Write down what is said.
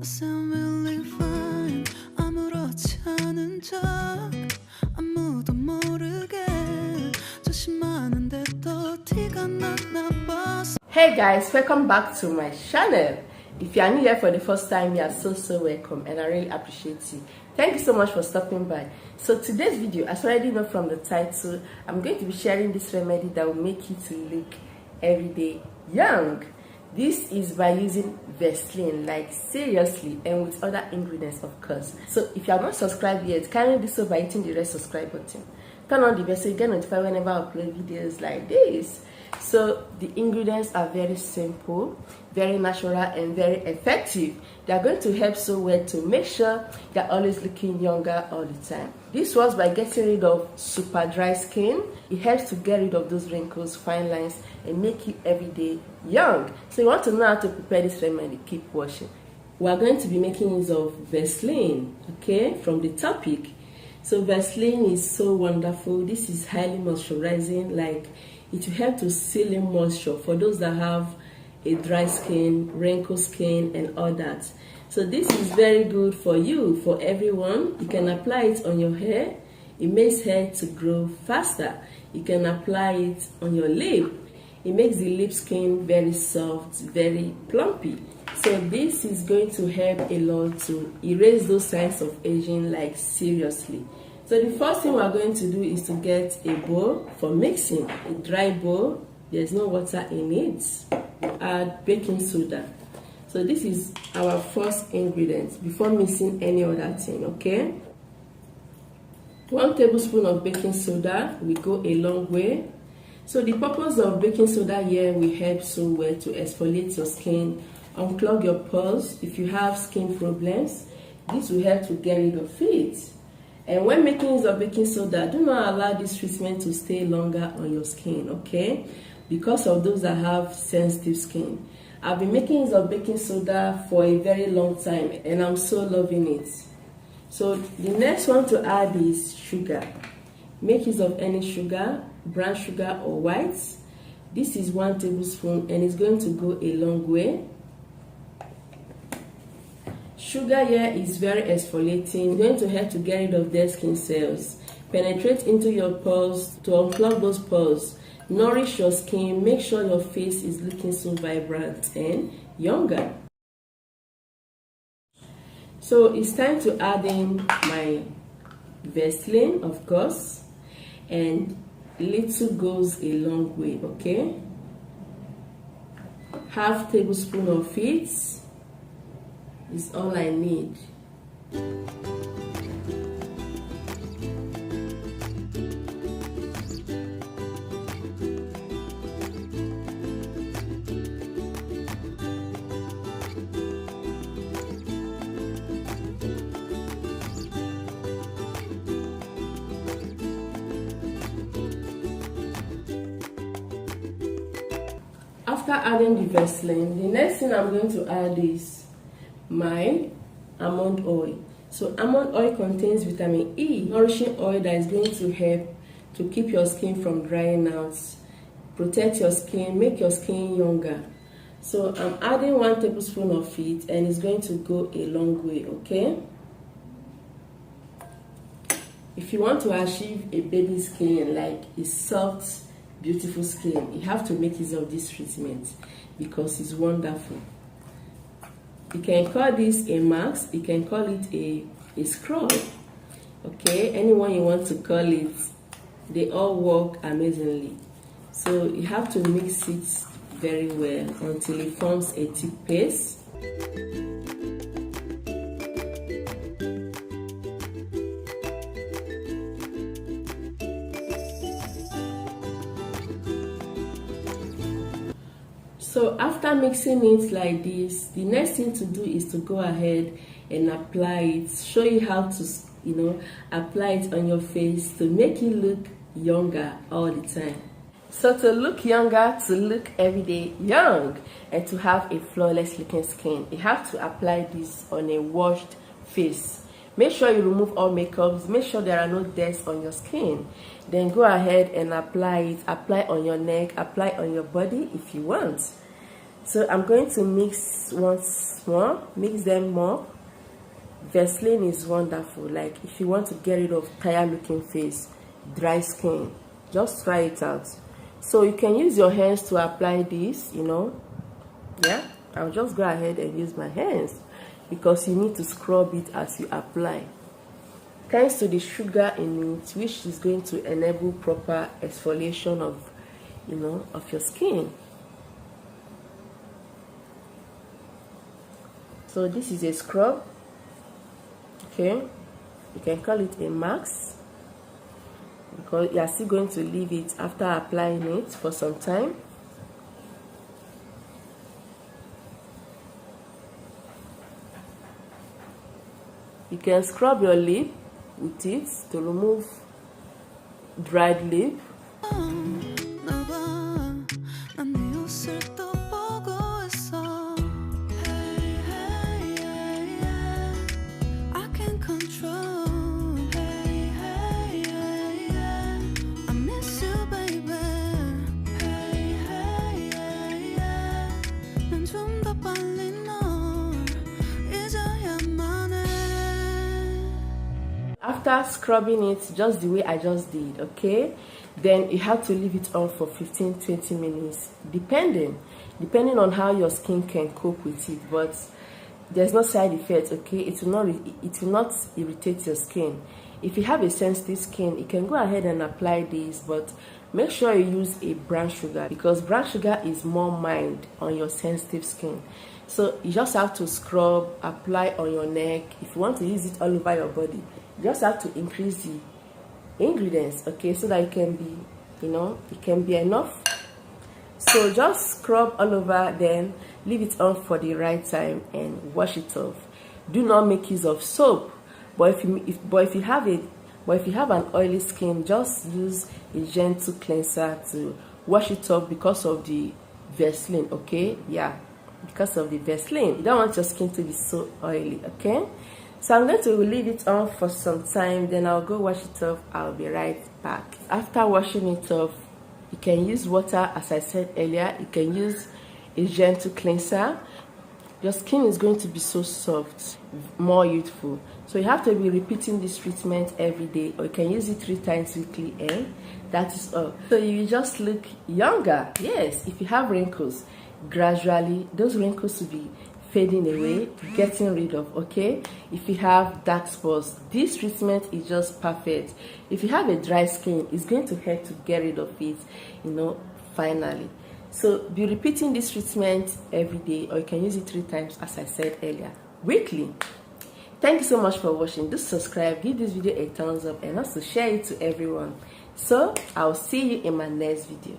sound really fine. 아무렇지 않은 척 아무도 모르게 조심하는데 또 티가 나나 봐. Hey guys, welcome back to my channel. If you are new here for the first time, you are so welcome and I really appreciate you. Thank you so much for stopping by. So today's video, as you already know from the title, I'm going to be sharing this remedy that will make you to look everyday young. This is by using Vaseline, like seriously, and with other ingredients of course. So if you are not subscribed yet, kindly do so by hitting the red subscribe button. Turn on the bell so you get notified whenever I upload videos like this. So the ingredients are very simple, very natural and very effective. They are going to help so well to make sure you're always looking younger all the time. This works by getting rid of super dry skin. It helps to get rid of those wrinkles, fine lines, and make you everyday young. So you want to know how to prepare this remedy, keep watching. We are going to be making use of Vaseline, okay, from the topic. So Vaseline is so wonderful. This is highly moisturizing, like it will help to seal in moisture for those that have a dry skin, wrinkle skin, and all that. So this is very good for you, for everyone. You can apply it on your hair. It makes hair to grow faster. You can apply it on your lip. It makes the lip skin very soft, very plumpy. So this is going to help a lot to erase those signs of aging, like seriously. So the first thing we're going to do is to get a bowl for mixing. A dry bowl, there's no water in it. Add baking soda. So this is our first ingredient before mixing any other thing, okay? 1 tablespoon of baking soda will go a long way. So the purpose of baking soda here will help so well to exfoliate your skin, unclog your pores. If you have skin problems, this will help to get rid of it. And when making use of baking soda, do not allow this treatment to stay longer on your skin, okay? Because of those that have sensitive skin. I've been making use of baking soda for a very long time and I'm so loving it. So the next one to add is sugar. Make use of any sugar, brown sugar or white. This is 1 tablespoon and it's going to go a long way. Sugar here is very exfoliating. It's going to help to get rid of dead skin cells, penetrate into your pores to unclog those pores, nourish your skin, make sure your face is looking so vibrant and younger. So it's time to add in my Vaseline, of course, and little goes a long way, okay? Half tablespoon of it is all I need. After adding the Vaseline, the next thing I'm going to add is my almond oil. So almond oil contains vitamin E, nourishing oil that is going to help to keep your skin from drying out, protect your skin, make your skin younger. So I'm adding 1 tablespoon of it and it's going to go a long way, okay? If you want to achieve a baby skin, like a soft, beautiful skin, you have to make use of this treatment because it's wonderful. You can call this a mask, you can call it a scrub, okay? Anyone you want to call it, they all work amazingly. So you have to mix it very well until it forms a thick paste. So after mixing it like this, the next thing to do is to go ahead and apply it. Show you how to, apply it on your face to make you look younger all the time. So to look younger, to look everyday young, and to have a flawless looking skin, you have to apply this on a washed face. Make sure you remove all makeups. Make sure there are no dents on your skin. Then go ahead and apply it. Apply on your neck, apply on your body if you want. So I'm going to mix once more, mix them more. Vaseline is wonderful. Like if you want to get rid of tired looking face, dry skin, just try it out. So you can use your hands to apply this, you know. Yeah, I'll just go ahead and use my hands because you need to scrub it as you apply. Thanks to the sugar in it, which is going to enable proper exfoliation of, you know, of your skin. So this is a scrub. Okay, you can call it a max because you are still going to leave it after applying it for some time. You can scrub your lip with it to remove dried lip. After scrubbing it just the way I just did, okay, then you have to leave it on for 15-20 minutes depending on how your skin can cope with it. But there's no side effect, okay. It will not irritate your skin. If you have a sensitive skin, you can go ahead and apply this, but make sure you use a brown sugar because brown sugar is more mild on your sensitive skin. So you just have to scrub, apply on your neck. If you want to use it all over your body, you just have to increase the ingredients, okay, so that it can be, you know, it can be enough. So just scrub all over, then leave it on for the right time and wash it off. Do not make use of soap. But if you have an oily skin, just use a gentle cleanser to wash it off because of the Vaseline, okay? Yeah, because of the Vaseline. You don't want your skin to be so oily, okay? So I'm going to leave it on for some time, then I'll go wash it off. I'll be right back. After washing it off, you can use water, as I said earlier. You can use a gentle cleanser. Your skin is going to be so soft, more youthful. So you have to be repeating this treatment every day, or you can use it 3 times weekly, and that is all. So you just look younger. Yes, if you have wrinkles, gradually those wrinkles will be fading away, getting rid of, okay? If you have dark spots, this treatment is just perfect. If you have a dry skin, it's going to help to get rid of it, you know, finally. So be repeating this treatment every day, or you can use it 3 times, as I said earlier, weekly. Thank you so much for watching. Do subscribe, give this video a thumbs up, and also share it to everyone. So I'll see you in my next video.